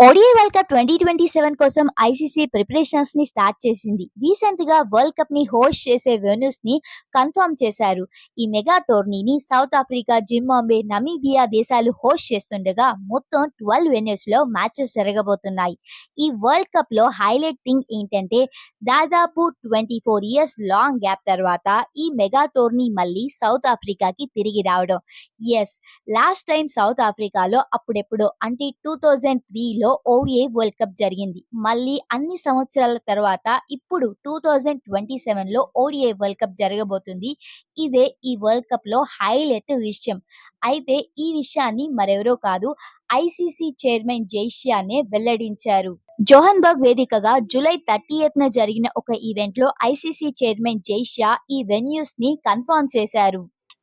ODI world cup 2027 కోసం ICC preparations ని start చేసింది. రీసెంట్ గా వరల్డ్ కప్ ని హోస్ట్ చేసే వెన్యూస్ ని కన్ఫర్మ్ చేశారు. ఈ మెగా టోర్నీని సౌత్ ఆఫ్రికా, జింబాబ్వే, నమీబియా దేశాలు హోస్ట్ చేస్తుండగా మొత్తం 12 వెన్యూస్ లో మ్యాచెస్ జరగబోతున్నాయి. ఈ వరల్డ్ కప్ లో హైలైట్ థింగ్ ఏంటంటే దాదాపు 24 ఇయర్స్ లాంగ్ గ్యాప్ తర్వాత ఈ మెగా టోర్నీ మళ్ళీ సౌత్ ఆఫ్రికాకి తిరిగి రావడం. ఎస్, లాస్ట్ టైం సౌత్ ఆఫ్రికాలో అప్పుడెప్పుడో అంటే 2003లో ఓడిఐ వరల్డ్ కప్ జరిగింది. మళ్ళీ అన్ని సంవత్సరాల తర్వాత ఇప్పుడు 2027లో ఓడిఐ వరల్డ్ కప్ జరగబోతుంది. ఇదే ఈ వరల్డ్ కప్ లో హైలైట్ విషయం. అయితే ఈ విషయాన్ని మరెవరో కాదు, ఐసీసీ చైర్మన్ జైషియానే వెల్లడించారు. జోహన్బర్గ్ వేదికగా జూలై 30న జరిగిన ఒక ఈవెంట్ లో ఐసీసీ చైర్మన్ జైషియా ఈ వెన్యూస్ ని కన్ఫర్మ్ చేశారు.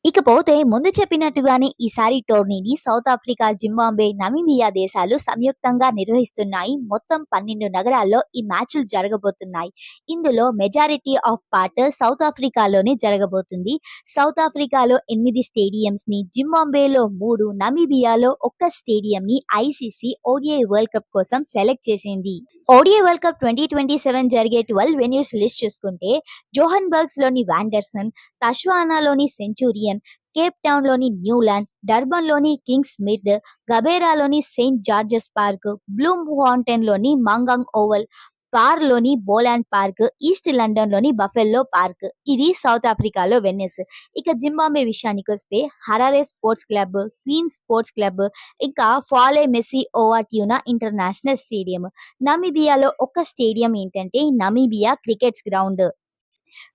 ఇకపోతే ముందు చెప్పినట్టుగానే ఈసారి టోర్నీని సౌత్ ఆఫ్రికా, జింబాబ్వే, నమీబియా దేశాలు సంయుక్తంగా నిర్వహిస్తున్నాయి. మొత్తం 12 నగరాల్లో ఈ మ్యాచ్లు జరగబోతున్నాయి. ఇందులో మెజారిటీ ఆఫ్ పార్ట్ సౌత్ ఆఫ్రికాలోనే జరగబోతుంది. సౌత్ ఆఫ్రికాలో 8 స్టేడియంస్ ని, జింబాబ్వేలో 3, నమీబియాలో 1 స్టేడియం ని ఐసీసీ ఓడిఐ వరల్డ్ కప్ కోసం సెలెక్ట్ చేసింది. ఓడిఐ వరల్డ్ కప్ 2027 జరిగే 12 వెన్యూస్ లిస్ట్ చూసుకుంటే జోహన్బర్గ్స్ లోని వాండర్సన్, తష్వానాలోని సెంచూరియన్, కేప్ టౌన్ లోని న్యూలాండ్, డర్బన్ లోని కింగ్స్ మిడ్, గబేరాలోని Saint George's Park, Bloemfontein లోని మంగాంగ్ ఓవల్, పార్ లోని బోలాండ్ పార్క్, ఈస్ట్ లండన్ లోని బఫెల్లో పార్క్. ఇది సౌత్ ఆఫ్రికాలో వెన్యూస్. ఇక జింబాబ్వే విషయానికి వస్తే Harare Sports Club, Queens Sports Club, ఇంకా ఫాలే మెస్సీ ఓవా ట్యూనా ఇంటర్నేషనల్ స్టేడియం. నమీబియాలో ఒక స్టేడియం ఏంటంటే నమీబియా క్రికెట్స్ గ్రౌండ్.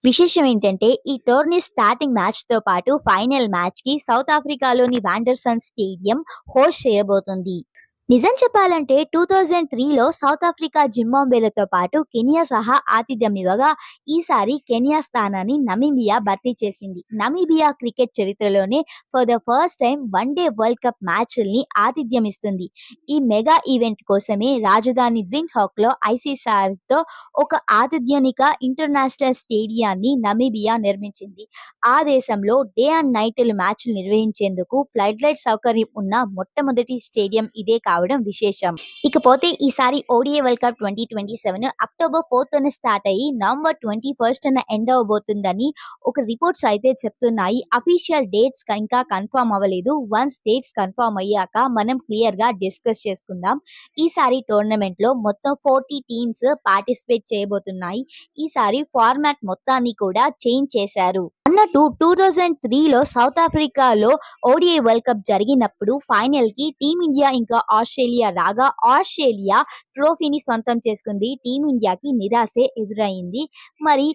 విశేషం ఏంటంటే ఈ టోర్నీ స్టార్టింగ్ మ్యాచ్ తో పాటు ఫైనల్ మ్యాచ్ కి సౌత్ ఆఫ్రికాలోని వాండర్సన్ స్టేడియం హోస్ట్ చేయబోతుంది. నిజం చెప్పాలంటే 2003లో సౌత్ ఆఫ్రికా జింబాబ్వేలతో పాటు కెనియా సహా ఆతిథ్యం ఇవ్వగా ఈసారి కెనియా స్థానాన్ని నమీబియా భర్తీ చేసింది. నమీబియా క్రికెట్ చరిత్రలోనే for the first time one day world cup మ్యాచ్ల్ని ఆతిథ్యం ఇస్తుంది. ఈ మెగా ఈవెంట్ కోసమే రాజధాని వింగ్ హాక్ లో ఐసీసీతో ఒక ఆతిథ్యనిక ఇంటర్నేషనల్ స్టేడియాన్ని నమీబియా నిర్మించింది. ఆ దేశంలో డే అండ్ నైట్ మ్యాచ్లు నిర్వహించేందుకు ఫ్లడ్ లైట్ సౌకర్యం ఉన్న మొట్టమొదటి స్టేడియం ఇదే కావడం విశేషం. ఇకపోతే ఈసారి ODI world cup 2027 October 4th start అయ్యి నవంబర్ 21st ఎండ్ అవబోతుందని ఒక రిపోర్ట్స్ అయితే చెప్తున్నాయి. అఫీషియల్ డేట్స్ ఇంకా కన్ఫర్మ్ అవ్వలేదు. వన్స్ డేట్స్ కన్ఫర్మ్ అయ్యాక మనం క్లియర్ గా డిస్కస్ చేసుకుందాం. ఈసారి టోర్నమెంట్ లో మొత్తం 40 టీమ్స్ పార్టిసిపేట్ చేయబోతున్నాయి. ఈసారి ఫార్మాట్ మొత్తాన్ని కూడా చేంజ్ చేశారు. అన్నట్టు 2003లో సౌత్ ఆఫ్రికాలో ఓడిఐ వరల్డ్ కప్ జరిగినప్పుడు ఫైనల్ కి టీమిండియా ఇంకా ఆస్ట్రేలియా రాగా ఆస్ట్రేలియా ట్రోఫీని సొంతం చేసుకుంది. టీమిండియాకి నిరాశే ఎదురైంది. మరి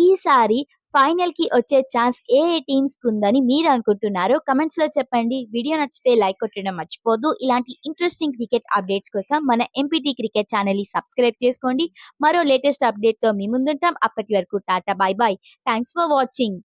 ఈసారి ఫైనల్ కి వచ్చే ఛాన్స్ ఏ టీమ్స్ ఉందని మీరు అనుకుంటున్నారో కమెంట్స్ లో చెప్పండి. వీడియో నచ్చితే లైక్ కొట్టడం మర్చిపోద్దు. ఇలాంటి ఇంట్రెస్టింగ్ క్రికెట్ అప్డేట్స్ కోసం మన ఎంపీటీ క్రికెట్ ఛానల్ ని సబ్స్క్రైబ్ చేసుకోండి. మరో లేటెస్ట్ అప్డేట్ తో మీ ముందుంటాం. అప్పటి వరకు Tata, by by. Thanks for watching.